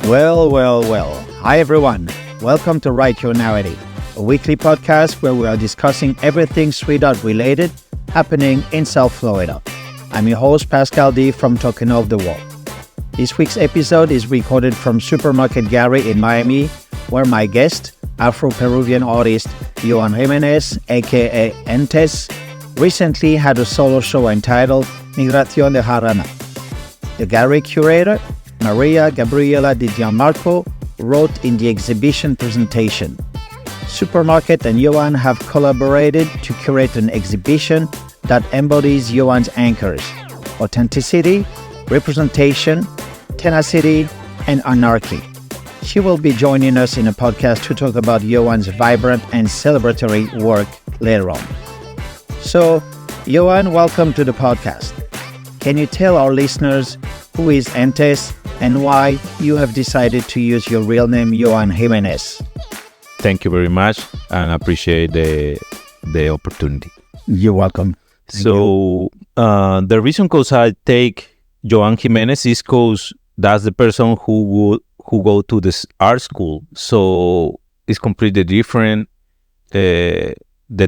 Well. Hi, everyone. Welcome to Write Your Narrative, a weekly podcast where we are discussing everything street art related happening in South Florida. I'm your host, Pascal D. from Talking of the Wall. This week's episode is recorded from Supermarket Gallery in Miami, where my guest, Afro-Peruvian artist Joan Jimenez, a.k.a. Entes, recently had a solo show entitled Migración de Jarana. The gallery curator, Gabriela Di Giammarco, wrote in the exhibition presentation. Supermarket and Joan have collaborated to curate an exhibition that embodies Joan's anchors: authenticity, representation, tenacity, and anarchy. She will be joining us in a podcast to talk about Joan's vibrant and celebratory work later on. So, Joan, welcome to the podcast. Can you tell our listeners who is Entes and why you have decided to use your real name, Joan Jimenez? Thank you very much, and I appreciate the opportunity. You're welcome. The reason cause I take Joan Jimenez is cause that's the person who go to this art school. So it's completely different. The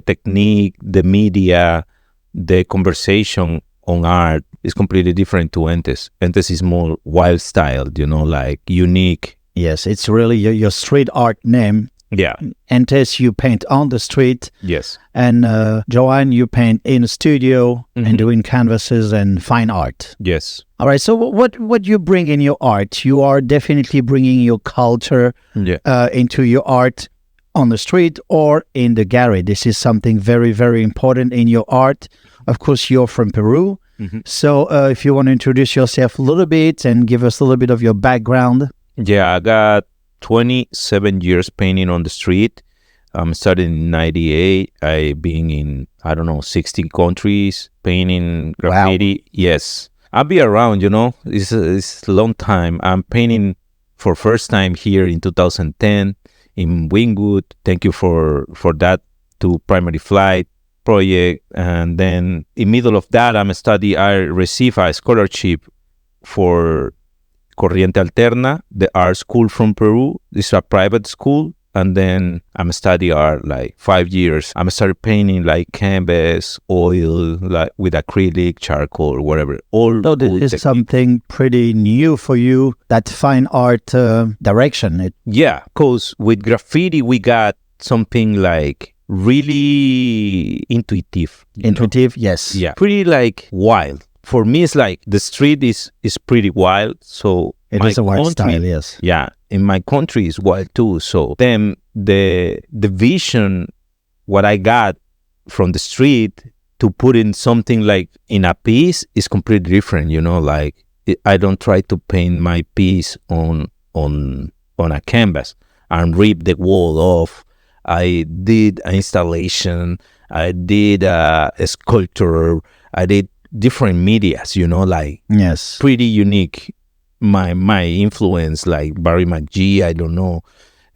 technique, the media, the conversation on art is completely different to Entes. Entes is more wild style, like unique. Yes, it's really your street art name. Yeah. Entes, you paint on the street. Yes. And Joan, you paint in a studio and doing canvases and fine art. Yes. All right. So what you bring in your art? You are definitely bringing your culture into your art on the street or in the gallery. This is something very, very important in your art. Of course, you're from Peru. Mm-hmm. So if you want to introduce yourself a little bit and give us a little bit of your background. Yeah, I got 27 years painting on the street. Started in 98. I've been in, 16 countries painting graffiti. Wow. Yes. I'll be around, It's a long time. I'm painting for first time here in 2010 in Wynwood. Thank you for that to Primary Flight project. And then in middle of that, I received a scholarship for Corriente Alterna, the art school from Peru. It's a private school. And then I'm studying art like 5 years. I'm started painting like canvas, oil, like with acrylic, charcoal, whatever. So this is something pretty new for you, that fine art direction. Yeah, because with graffiti, we got something like really intuitive. Intuitive, yes. Yeah, pretty like wild. For me, it's like the street is pretty wild. So it is a wild style, yes. Yeah, in my country is wild too. So then the vision, what I got from the street to put in something like in a piece is completely different. Like I don't try to paint my piece on a canvas and rip the wall off. I did an installation. I did a sculpture. I did different medias, like yes, pretty unique. My influence, like Barry McGee,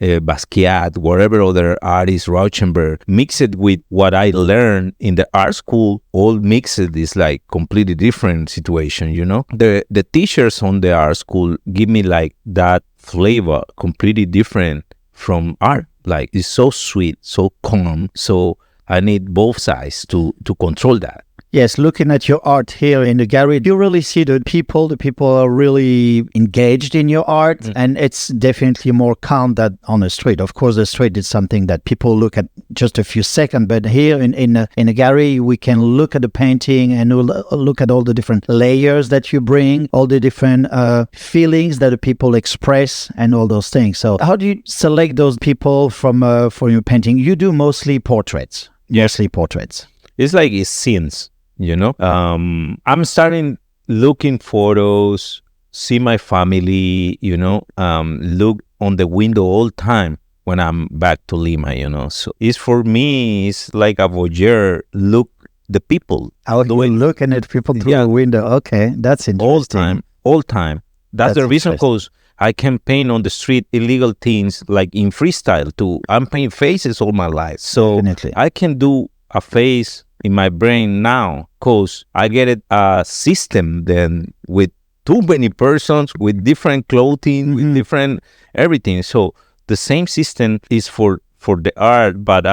Basquiat, whatever other artist, Rauschenberg, mix it with what I learned in the art school. All mixed is like completely different situation. The teachers on the art school give me like that flavor, completely different from art. Like it's so sweet, so calm. So I need both sides to control that. Yes, looking at your art here in the gallery, you really see the people are really engaged in your art, and it's definitely more calm than on the street. Of course, the street is something that people look at just a few seconds, but here in a gallery, we can look at the painting and look at all the different layers that you bring, all the different feelings that the people express, and all those things. So how do you select those people for your painting? You do mostly portraits. Yes. Mostly portraits. It's like it's scenes. I'm starting looking photos, see my family, look on the window all time when I'm back to Lima, So it's for me, it's like a voyeur, look the people. How do we looking at people through the window? Okay, that's interesting. All time. That's the reason because I can paint on the street illegal things like in freestyle too. I'm painting faces all my life. So definitely. I can do a face in my brain now because I get it a system then with too many persons with different clothing, with different everything. So the same system is for the art, but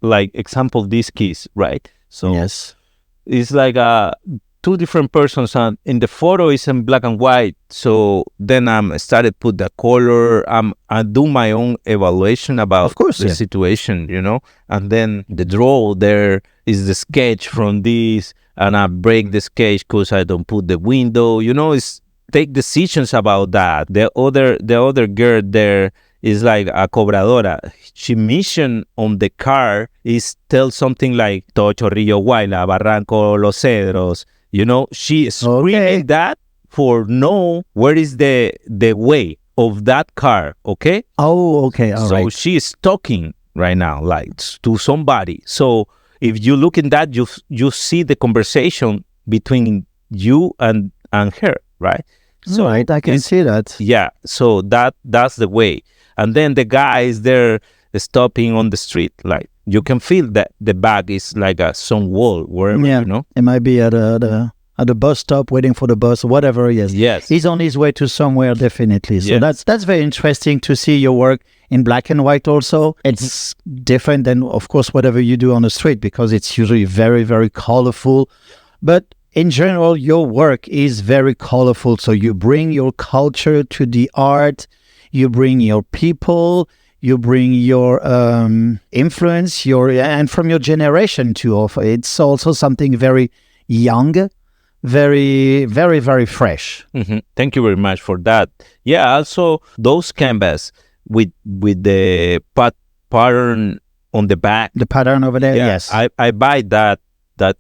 like example, these keys, right? So Yes. it's like two different persons, and in the photo is in black and white. So then started put the color. I do my own evaluation about Of course, the yeah. situation, and then the draw there is the sketch from this, and I break the sketch because I don't put the window. It's take decisions about that. The other girl there is like a cobradora. She mission on the car is tell something like Tocho Rio Guayla, Barranco Los Cedros. She is screaming that for know where is the way of that car. Okay. Oh, okay. All so right. she is talking right now like to somebody. So if you look in that, you see the conversation between you and her, right? So right, I can see that. Yeah, so that's the way. And then the guy is there stopping on the street. Like you can feel that the back is like some wall wherever, Yeah, it might be at the bus stop waiting for the bus or whatever. Yes. He's on his way to somewhere, definitely. So that's very interesting to see your work in black and white also. It's different than, of course, whatever you do on the street, because it's usually very, very colorful. But in general, your work is very colorful. So you bring your culture to the art, you bring your people, you bring your influence, and from your generation too. It's also something very young, very, very, very fresh. Thank you very much for that. Yeah, also those canvas with the pattern on the back. The pattern over there, yes. I buy that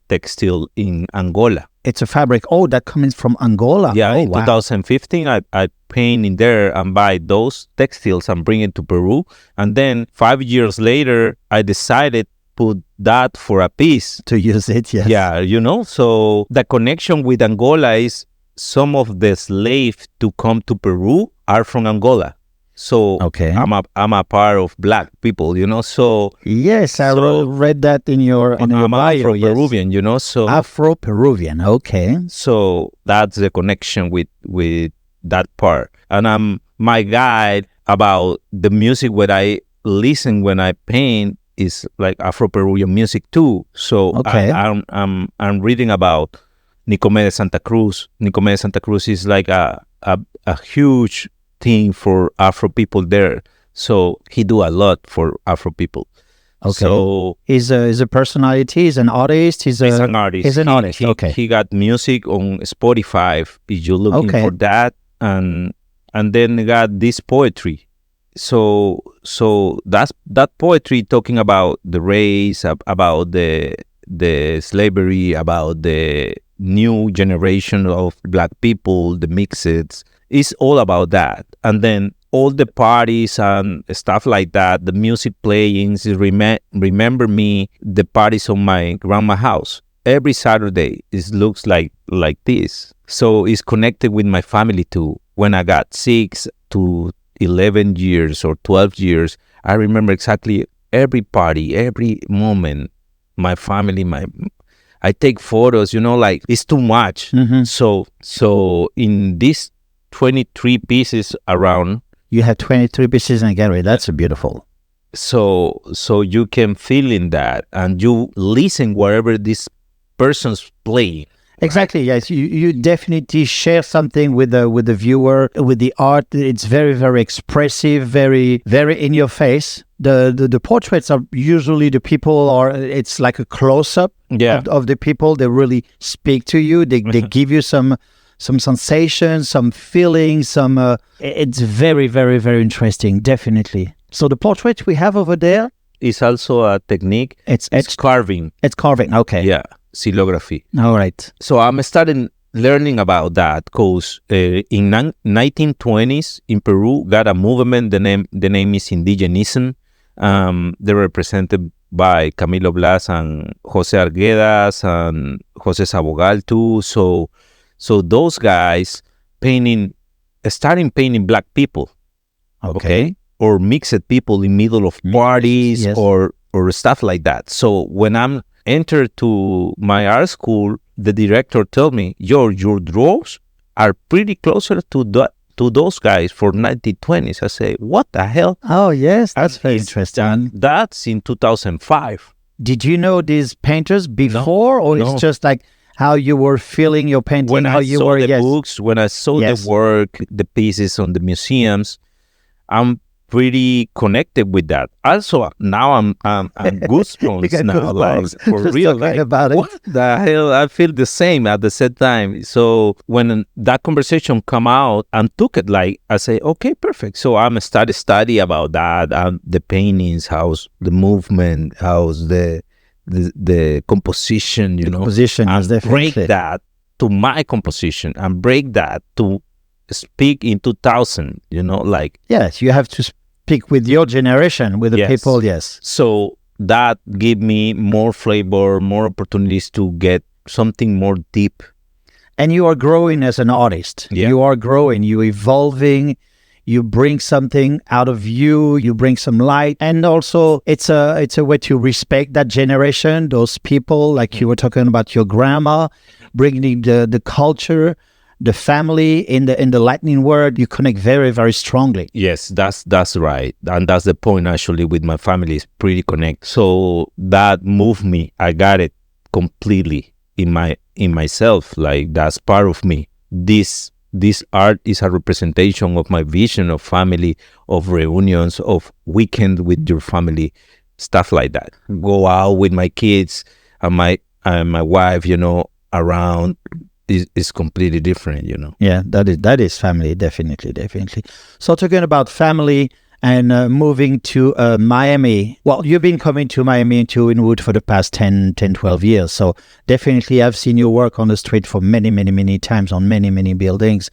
textile in Angola. It's a fabric. Oh, that comes from Angola. Yeah, oh, in 2015, I paint in there and buy those textiles and bring it to Peru. And then 5 years later, I decided put that for a piece. To use it, yes. Yeah, so the connection with Angola is some of the slaves to come to Peru are from Angola. So okay. I'm a part of black people, So yes, I read that in your bio. Afro-Peruvian, yes. So Afro-Peruvian, okay. So that's the connection with that part, and my guide about the music what I listen when I paint is like Afro-Peruvian music too. So okay. I'm reading about Nicomé de Santa Cruz. Nicomé de Santa Cruz is like a huge thing for Afro people there. So he do a lot for Afro people. Okay. So he's a personality. He's an artist. He's an artist. He's an artist. Okay. He got music on Spotify. If you're looking for that, and then he got this poetry. So that's that poetry talking about the race, about the slavery, about the new generation of black people, the mixeds. It's all about that. And then all the parties and stuff like that, the music playings, remember me, the parties on my grandma's house. Every Saturday, it looks like this. So it's connected with my family too. When I got 6 to 11 years or 12 years, I remember exactly every party, every moment, my family, I take photos, like it's too much. So in this 23 pieces around. You have 23 pieces in a gallery. That's beautiful. So you can feel in that, and you listen wherever this person's playing. Exactly. Right? Yes, you definitely share something with the viewer, with the art. It's very, very expressive, very, very in your face. The portraits are usually the people it's like a close up of the people. They really speak to you. They give you some sensations, some feelings, it's very, very, very interesting, definitely. So the portrait we have over there is also a technique. It's carving. It's carving, okay. Yeah, xylography. All right. So I'm starting learning about that because in 1920s in Peru got a movement. The name is Indigenism. They're represented by Camilo Blas and Jose Arguedas and Jose Sabogal too. So those guys starting painting black people, okay? Or mixed people in middle of parties, yes. or stuff like that. So when I'm entered to my art school, the director told me, your draws are pretty closer to those guys for 1920s. I say, what the hell? Oh, yes, that's very interesting. That's in 2005. Did you know these painters before, or it's just like how you were feeling your painting? When how I you saw were, the books, when I saw the work, the pieces on the museums, I'm pretty connected with that. Also, now I'm goosebumps now, like for real. Like, about it. What the hell? I feel the same at the same time. So when that conversation come out and took it, like I say, okay, perfect. So I'm study about that, the paintings, how's the movement, how's the composition, you know, composition, and break that to my composition and break that to speak in 2000, you know, like yes, you have to speak with your generation, with the people. Yes, so that gave me more flavor, more opportunities to get something more deep. And you are growing as an artist. You are growing, you evolving, you bring something out of you, you bring some light, and also it's a way to respect that generation, those people, like you were talking about your grandma, bringing the culture, the family in the Latin world. You connect very, very strongly. Yes, that's right, and that's the point. Actually, with my family is pretty connect. So that moved me. I got it completely in myself. Like that's part of me. This art is a representation of my vision of family, of reunions, of weekend with your family, stuff like that. Go out with my kids and my wife, you know, around. Is completely different, you know. Yeah, that is family, definitely. So talking about family and moving to Miami. Well, you've been coming to Miami and to Wynwood for the past 10, 12 years. So definitely I've seen you work on the street for many times on many buildings.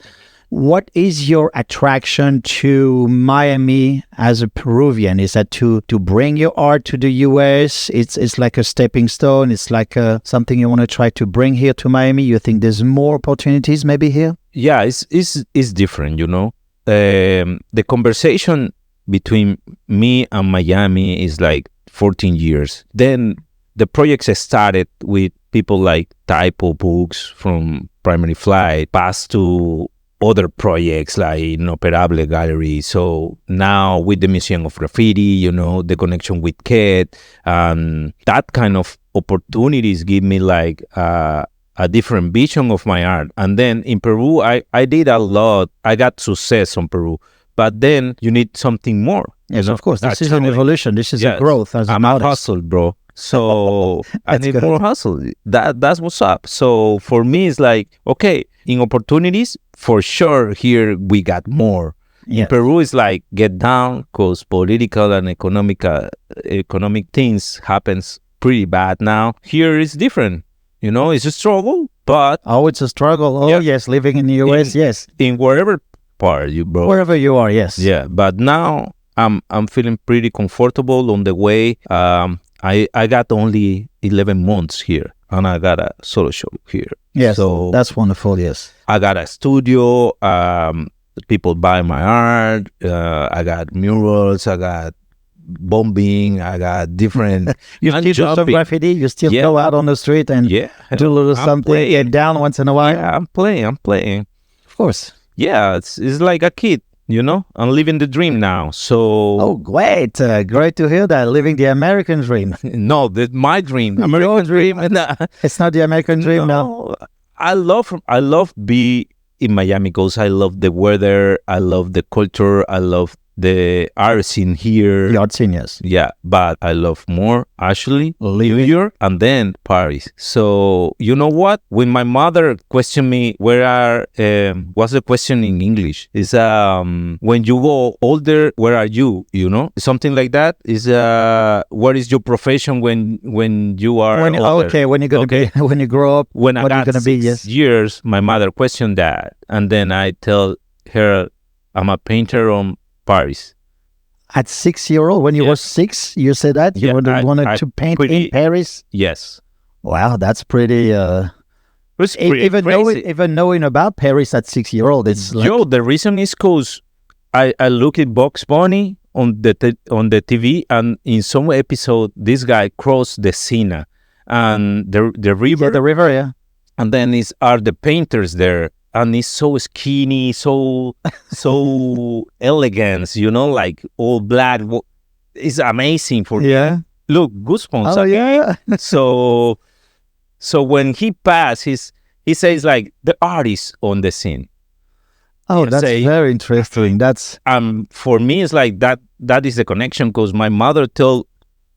What is your attraction to Miami as a Peruvian? Is that to bring your art to the US? It's like a stepping stone. It's like something you want to try to bring here to Miami. You think there's more opportunities maybe here? Yeah, it's different, you know. The conversation between me and Miami is like 14 years. Then the projects started with people like Typo Books from Primary Flight, passed to other projects like Inoperable Gallery. So now with the Museum of Graffiti, you know, the connection with Ket, that kind of opportunities give me like a different vision of my art. And then in Peru, I did a lot. I got success in Peru, but then you need something more. Yes, of course. This is an evolution. This is a growth as an artist. I'm a hustle, bro. So I need more hustle. That's what's up. So for me, it's like, okay, in opportunities, for sure, here we got more. In Peru, it's like get down because political and economic things happens pretty bad now. Here is different. You know, it's a struggle, but... Oh, it's a struggle. Oh, yes, living in the US, yes. In wherever part you, bro. Wherever you are, yes. Yeah, but now I'm feeling pretty comfortable on the way. I got only 11 months here, and I got a solo show here. Yes, so that's wonderful, yes. I got a studio. People buy my art. I got murals. I got bombing. I got different... You still do some graffiti? You still go out on the street and do a little something, get down once in a while? Yeah, I'm playing. Of course. Yeah, it's like a kid. You know, I'm living the dream now. So great to hear that, living the American dream. No, my dream, American dream. It's not the American dream now. I love be in Miami because I love the weather, I love the culture, I love the art scene here. The art scene, yes. Yeah, but I love more actually New York and then Paris. So you know what? When my mother questioned me, what's the question in English? Is when you go older, where are you? You know, something like that. Is what is your profession when you are older? Okay, when you're gonna be, when you grow up, when I got 6 years, my mother questioned that, and then I tell her I'm a painter on Paris. At 6-year-old, when you were 6, you said that you wanted to paint in Paris. Yes. Wow, that's pretty. Even knowing about Paris at 6-year-old, it's like... the reason is because I look at Bugs Bunny on the TV, and in some episode, this guy crossed the Sena and the river. The river, yeah. And then are the painters there. and it's so skinny, so elegant, like all black. It's amazing for Yeah. look, goosebumps. Oh, yeah. So when he passed, he says like the artist on the scene. Oh, that's very interesting. That's for me, it's like that is the connection, because my mother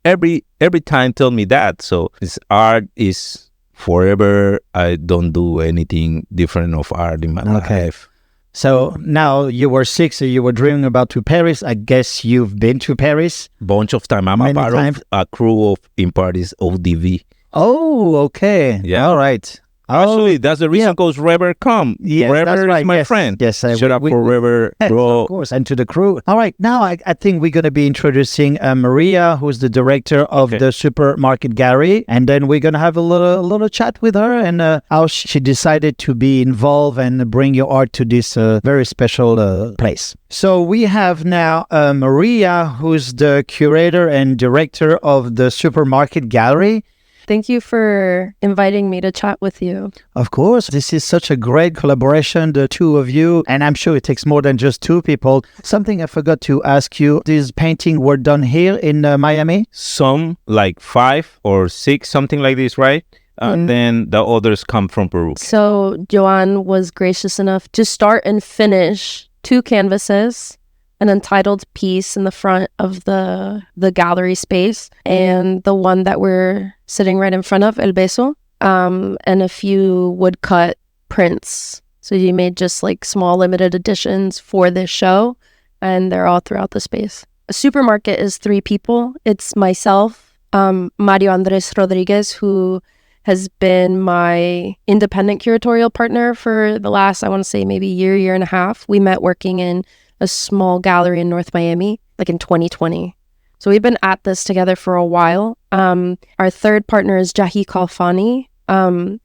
every time tell me that. So this art is forever. I don't do anything different of art in my life. So now you were 6, so you were dreaming about to Paris. I guess you've been to Paris? Bunch of time. I'm a part of a crew of in Paris ODV. Oh, okay. Yeah. All right. Actually, that's the reason, because Rever come. Yes, Rever that's right. is my friend. Yes, Shut up for Rever, yes, bro. of course, and to the crew. All right, now I think we're going to be introducing Maria, who's the director of the Supermarket Gallery, and then we're going to have a little chat with her and how she decided to be involved and bring your art to this very special place. So we have now Maria, who's the curator and director of the Supermarket Gallery. Thank you for inviting me to chat with you. Of course, this is such a great collaboration, the two of you, and I'm sure it takes more than just two people. Something I forgot to ask you, these paintings were done here in Miami? Some, like 5 or 6, something like this, right? Then the others come from Peru. So Joan was gracious enough to start and finish 2 canvases, an entitled piece in the front of the gallery space, and the one that we're sitting right in front of, El Beso, and a few woodcut prints. So you made just like small limited editions for this show, and they're all throughout the space. A supermarket is 3 people. It's myself, Mario Andres Rodriguez, who has been my independent curatorial partner for the last, I want to say maybe year and a half. We met working in a small gallery in North Miami, like in 2020. So we've been at this together for a while. Our third partner is Jahi Kalfani.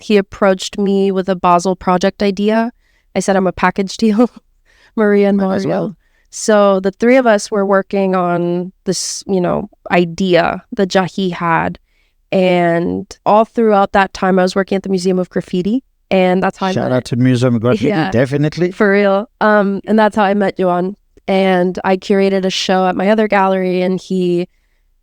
He approached me with a Basel project idea. I said I'm a package deal, Maria and Mario. Well. So the 3 of us were working on this, idea that Jahi had. And all throughout that time, I was working at the Museum of Graffiti. And that's how I met. Shout out to Museum of Graffiti, definitely. For real. And that's how I met Joan. And I curated a show at my other gallery, and he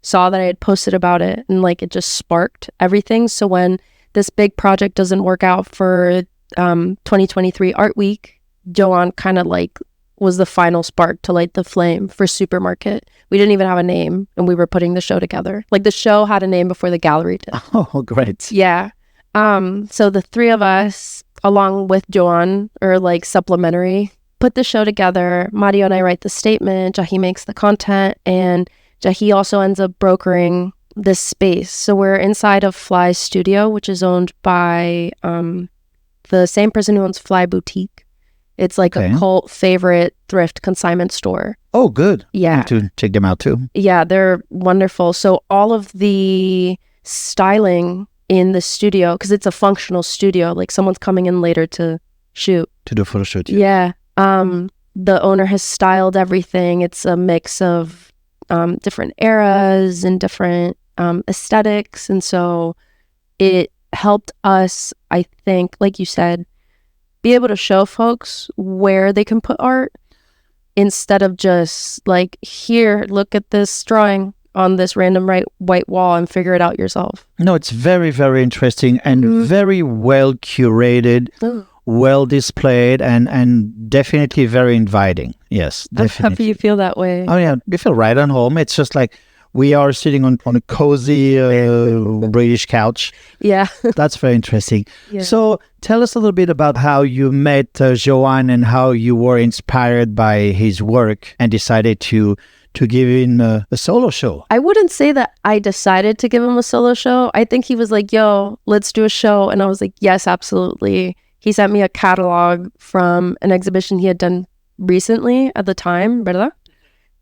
saw that I had posted about it, and like it just sparked everything. So when this big project doesn't work out for 2023 Art Week, Joan kind of like was the final spark to light the flame for Supermarket. We didn't even have a name, and we were putting the show together. Like the show had a name before the gallery did. Oh, great. Yeah. So the 3 of us, along with Joan, are like supplementary, put the show together. Mario and I write the statement, Jahi makes the content, and Jahi also ends up brokering this space. So we're inside of Fly's studio, which is owned by the same person who owns Fly Boutique. It's like a cult favorite thrift consignment store. Oh, good. Yeah. I have to check them out too. Yeah, they're wonderful. So all of the styling in the studio, because it's a functional studio, like someone's coming in later to shoot. To do photo shoot. Yeah. The owner has styled everything. It's a mix of different eras and different aesthetics. And so it helped us, I think, like you said, be able to show folks where they can put art instead of just like, here, look at this drawing on this random white wall and figure it out yourself. No, it's very, very interesting and very well curated, well displayed, and definitely very inviting. Yes, definitely. I'm happy you feel that way. Oh, yeah. We feel right on home. It's just like we are sitting on a cozy British couch. Yeah. That's very interesting. Yeah. So tell us a little bit about how you met Joan and how you were inspired by his work and decided to give him a solo show. I wouldn't say that I decided to give him a solo show. I think he was like, yo, let's do a show. And I was like, yes, absolutely. He sent me a catalog from an exhibition he had done recently at the time, ¿verdad?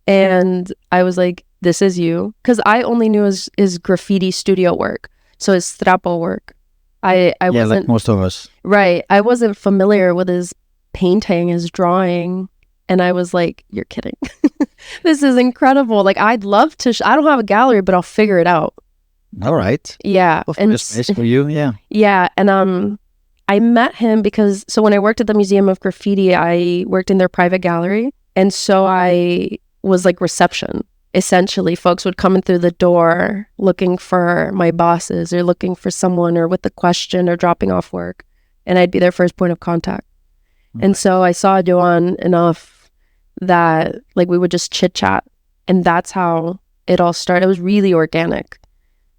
And I was like, this is you. Because I only knew his graffiti studio work. So his strapo work. I wasn't, like most of us. Right. I wasn't familiar with his painting, his drawing. And I was like, you're kidding. This is incredible. Like, I'd love to. I don't have a gallery, but I'll figure it out. All right. Yeah. Well, and space for you. Yeah. Yeah. And I met him because, so when I worked at the Museum of Graffiti, I worked in their private gallery. And so I was like reception. Essentially, folks would come in through the door looking for my bosses or looking for someone or with a question or dropping off work. And I'd be their first point of contact. And so I saw Joan enough that like we would just chit chat. And that's how it all started. It was really organic,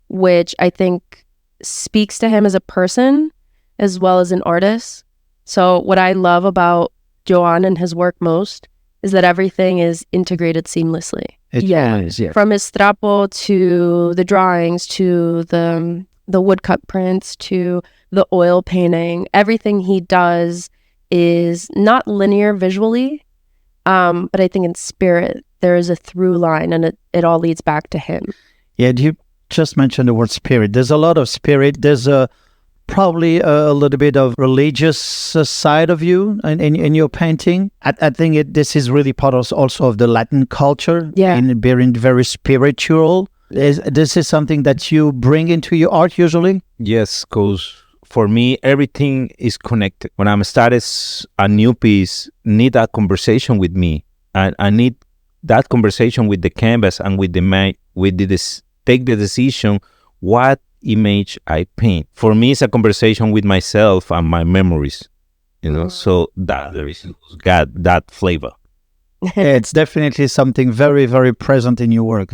which I think speaks to him as a person as well as an artist. So what I love about Joan and his work most is that everything is integrated seamlessly. Is, yeah. From his trapo to the drawings to the woodcut prints to the oil painting, everything he does is not linear visually, but I think in spirit there is a through line, and it all leads back to him. Yeah, you just mentioned the word spirit. There's a lot of spirit. There's probably a little bit of religious side of you in your painting. I think this is really part also of the Latin culture. Yeah. In being very spiritual. This is something that you bring into your art usually? Yes, because for me, everything is connected. When I'm starting a new piece, need a conversation with me. And I need that conversation with the canvas and with take the decision what image I paint. For me, it's a conversation with myself and my memories, so that the reason got that flavor. It's definitely something very, very present in your work.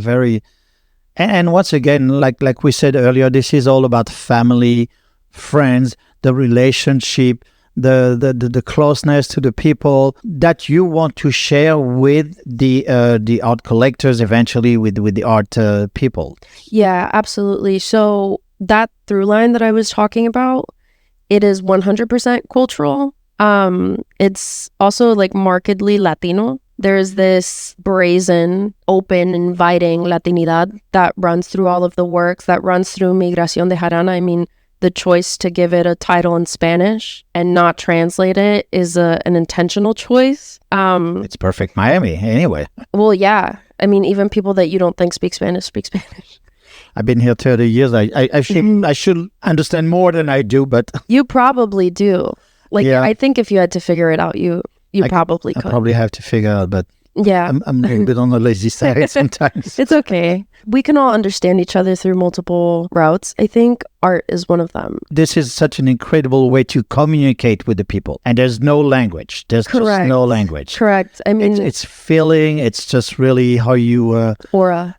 And once again, like we said earlier, this is all about family, friends, the relationship, the closeness to the people that you want to share with the art collectors, eventually with the art people. Yeah, absolutely. So that through line that I was talking about, it is 100% cultural. It's also like markedly Latino. There's this brazen, open, inviting Latinidad that runs through all of the works, that runs through Migración de Jarana. I mean, the choice to give it a title in Spanish and not translate it is an intentional choice. It's perfect Miami, anyway. Well, yeah. I mean, even people that you don't think speak Spanish speak Spanish. I've been here 30 years. I should understand more than I do, but... You probably do. Like, yeah. I think if you had to figure it out, you probably could. I probably have to figure out, but... Yeah. I'm a little bit on the lazy side sometimes. It's okay. We can all understand each other through multiple routes. I think art is one of them. This is such an incredible way to communicate with the people. And there's no language. There's just no language. Correct. I mean... It's feeling. It's just really how you... Aura,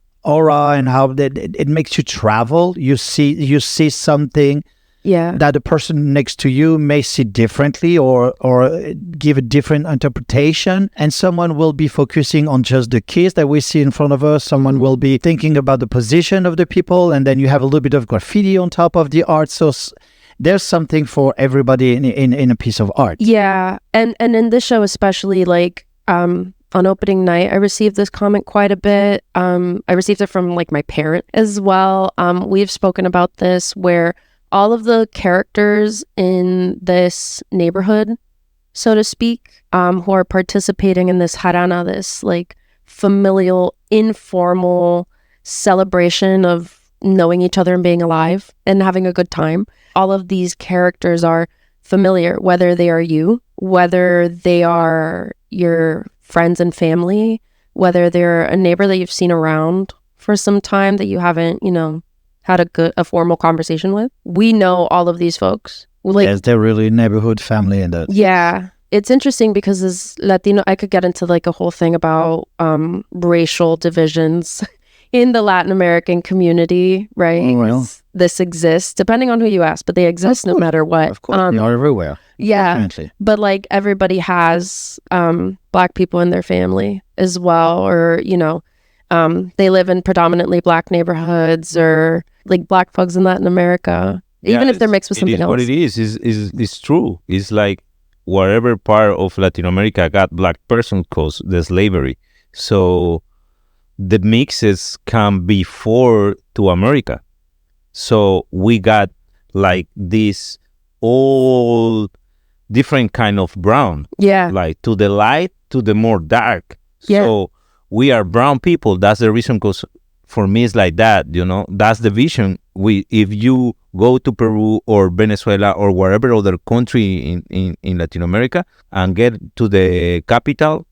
and how it makes you travel. You see something... Yeah. That the person next to you may see differently or give a different interpretation. And someone will be focusing on just the keys that we see in front of us. Someone will be thinking about the position of the people. And then you have a little bit of graffiti on top of the art. So there's something for everybody in a piece of art. Yeah. And in this show especially, like on opening night, I received this comment quite a bit. I received it from like my parent as well. We've spoken about this where all of the characters in this neighborhood, so to speak, who are participating in this jarana, this like familial, informal celebration of knowing each other and being alive and having a good time. All of these characters are familiar, whether they are you, whether they are your friends and family, whether they're a neighbor that you've seen around for some time that you haven't, had a formal conversation with. We know all of these folks. Like, yes, they're really neighborhood family and that. Yeah. It's interesting because as Latino, I could get into like a whole thing about racial divisions in the Latin American community, right? Oh, well. This exists, depending on who you ask, but they exist no matter what. Of course, they are everywhere. Yeah. Definitely. But like everybody has Black people in their family as well, or, they live in predominantly Black neighborhoods or like Black folks in Latin America, even if they're mixed with something else. What it is true. It's like wherever part of Latin America got Black person cause the slavery. So the mixes come before to America. So we got like this all different kind of brown. Yeah. Like to the light to the more dark. Yeah. So we are brown people. That's the reason because for me, it's like that, that's the vision. If you go to Peru or Venezuela or wherever other country in Latin America and get to the capital,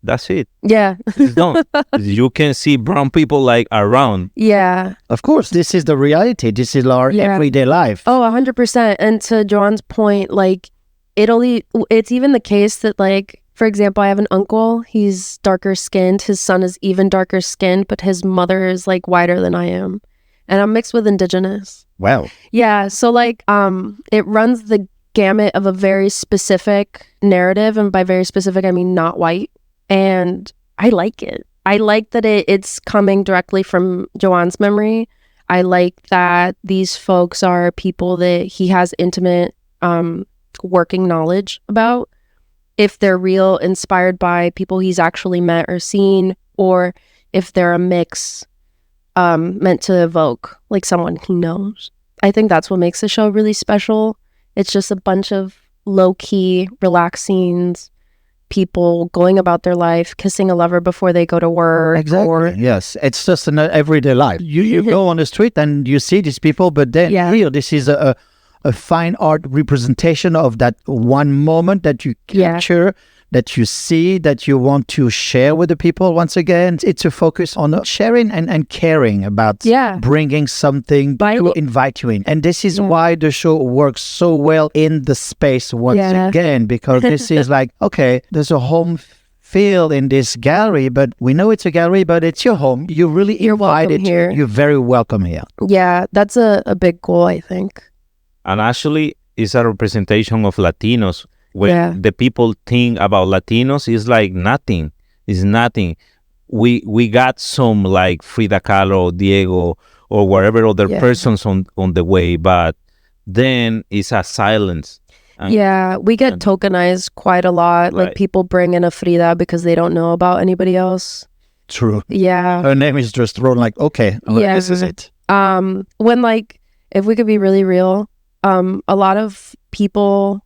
that's it. Yeah. It's done. You can see brown people like around. Yeah. Of course, this is the reality. This is our everyday life. Oh, 100%. And to Joan's point, like it's even the case that, like, for example, I have an uncle, he's darker skinned. His son is even darker skinned, but his mother is like whiter than I am. And I'm mixed with indigenous. Wow. Yeah. So like, it runs the gamut of a very specific narrative. And by very specific, I mean not white. And I like it. I like that it's coming directly from Joan's memory. I like that these folks are people that he has intimate working knowledge about. If they're real, inspired by people he's actually met or seen, or if they're a mix meant to evoke like someone he knows. I think that's what makes the show really special. It's just a bunch of low-key, relaxed scenes, people going about their life, kissing a lover before they go to work. Exactly. Yes. It's just an everyday life. You go on the street and you see these people, but then here, this is a fine art representation of that one moment that you capture, that you see, that you want to share with the people. Once again, it's a focus on sharing and caring about bringing something to invite you in. And this is why the show works so well in the space once again, because this is like, okay, there's a home feel in this gallery, but we know it's a gallery, but it's your home. You're really invited here. You're very welcome here. Yeah, that's a big goal, I think. And actually, it's a representation of Latinos. When the people think about Latinos, it's like nothing. It's nothing. We got some like Frida Kahlo, Diego, or whatever other persons on the way, but then it's a silence. We get tokenized quite a lot. Like people bring in a Frida because they don't know about anybody else. True. Yeah. Her name is just thrown like, okay, this is it. When like, if we could be really real, a lot of people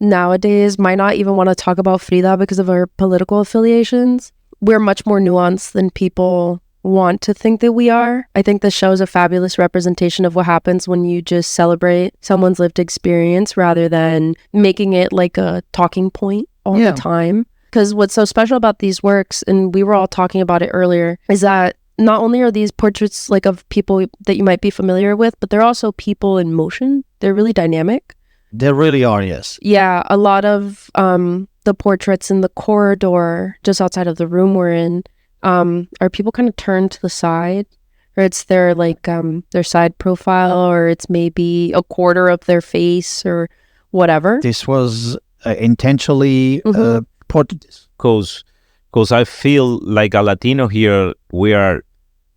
nowadays might not even want to talk about Frida because of our political affiliations. We're much more nuanced than people want to think that we are. I think the show is a fabulous representation of what happens when you just celebrate someone's lived experience rather than making it like a talking point all the time. Because what's so special about these works, and we were all talking about it earlier, is that not only are these portraits like of people that you might be familiar with, but they're also people in motion. They're really dynamic. They really are, yes. Yeah, a lot of the portraits in the corridor just outside of the room we're in are people kind of turned to the side, or it's their like their side profile, or it's maybe a quarter of their face or whatever. This was intentionally portraits. Because I feel like a Latino here, we are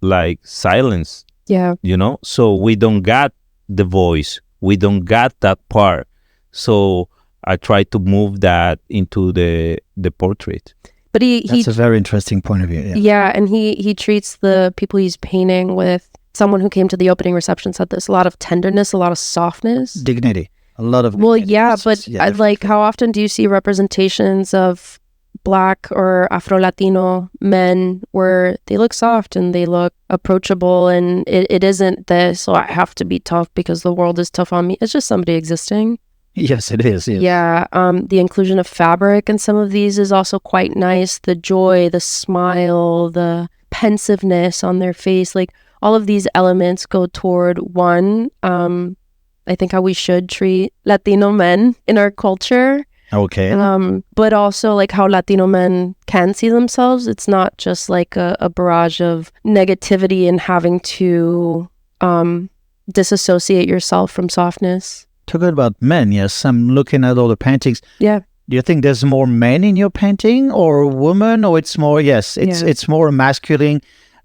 like silenced. Yeah. So we don't got the voice. We don't got that part. So I try to move that into the portrait. But that's a very interesting point of view. Yeah, and he treats the people he's painting with, someone who came to the opening reception said this, a lot of tenderness, a lot of softness. Dignity. A lot of... Well, yeah, but like how often do you see representations of Black or Afro-Latino men where they look soft and they look approachable, and it isn't this, so I have to be tough because the world is tough on me. It's just somebody existing. Yes, it is. Yes. Yeah. The inclusion of fabric in some of these is also quite nice. The joy, the smile, the pensiveness on their face, like all of these elements go toward one, I think how we should treat Latino men in our culture. Okay. But also like how Latino men can see themselves. It's not just like a barrage of negativity and having to disassociate yourself from softness. Talking about men, yes, I'm looking at all the paintings. Yeah. Do you think there's more men in your painting or women, or it's more, it's more a masculine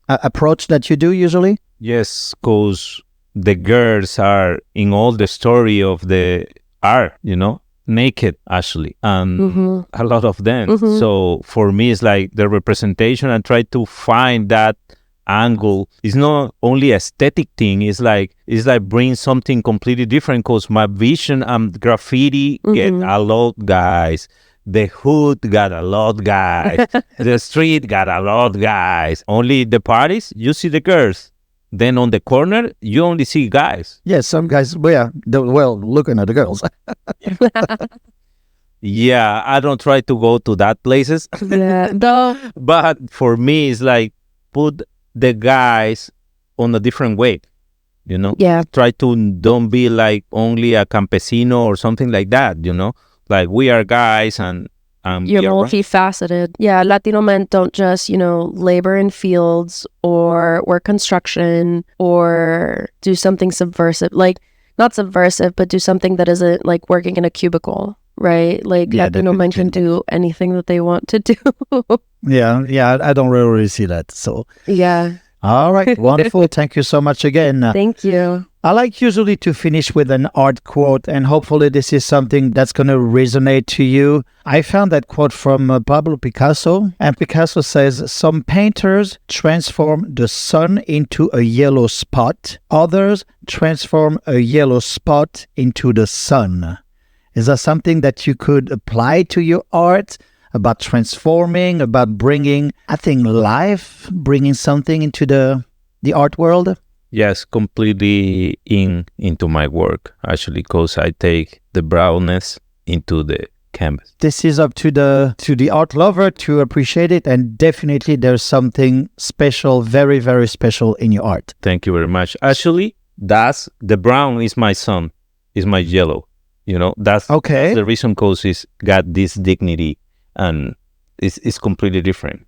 approach that you do usually? Yes, because the girls are in all the story of the art, naked actually, and a lot of them. So for me, it's like the representation. I try to find that angle. It's not only aesthetic thing. It's like bring something completely different. Because my vision and graffiti get a lot, guys. The hood got a lot, guys. The street got a lot, guys. Only the parties, you see the girls. Then on the corner, you only see guys. Yes, some guys, looking at the girls. Yeah, I don't try to go to that places. Yeah, no. But for me, it's like put the guys on a different way, you know? Yeah. Try to don't be like only a campesino or something like that, you know? Like we are guys and You're multifaceted. Yeah, Latino men don't just, labor in fields or work construction or do something subversive. Like, not subversive, but do something that isn't like working in a cubicle, right? Like, Yeah, Latino men can do anything that they want to do. Yeah, I don't really see that. So, Yeah. all right, wonderful. Thank you so much again. Thank you. I like usually to finish with an art quote, and hopefully this is something that's going to resonate to you. I found that quote from Pablo Picasso, and Picasso says, "Some painters transform the sun into a yellow spot. Others transform a yellow spot into the sun." Is that something that you could apply to your art? About transforming, about bringing, I think, life, bringing something into the art world? Yes, completely into my work, actually, because I take the brownness into the canvas. This is up to the art lover to appreciate it, and definitely there's something special, very, very special in your art. Thank you very much. Actually, that's the brown is my sun, is my yellow. That's Okay. the reason because it's got this dignity and it's completely different,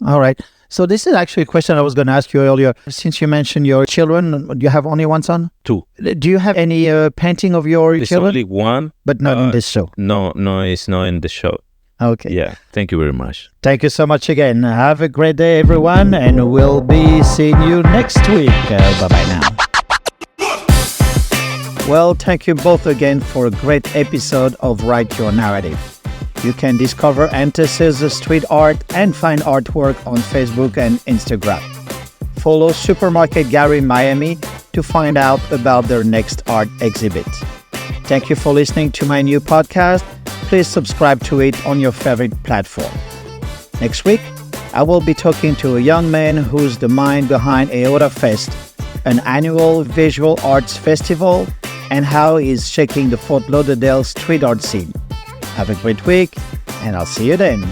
All right. So this is actually a question I was going to ask you earlier. Since you mentioned your children, do you have only one son? Two. Do you have any painting of your There's children? only one. But not in this show. No, it's not in the show. Okay. Yeah. Thank you very much. Thank you so much again. Have a great day, everyone, and we'll be seeing you next week. Bye-bye now. Well, thank you both again for a great episode of Write Your Narrative. You can discover Entes' street art and find artwork on Facebook and Instagram. Follow Supermarket Gallery Miami to find out about their next art exhibit. Thank you for listening to my new podcast. Please subscribe to it on your favorite platform. Next week, I will be talking to a young man who's the mind behind Aorta Fest, an annual visual arts festival, and how he's shaking the Fort Lauderdale street art scene. Have a great week, and I'll see you then.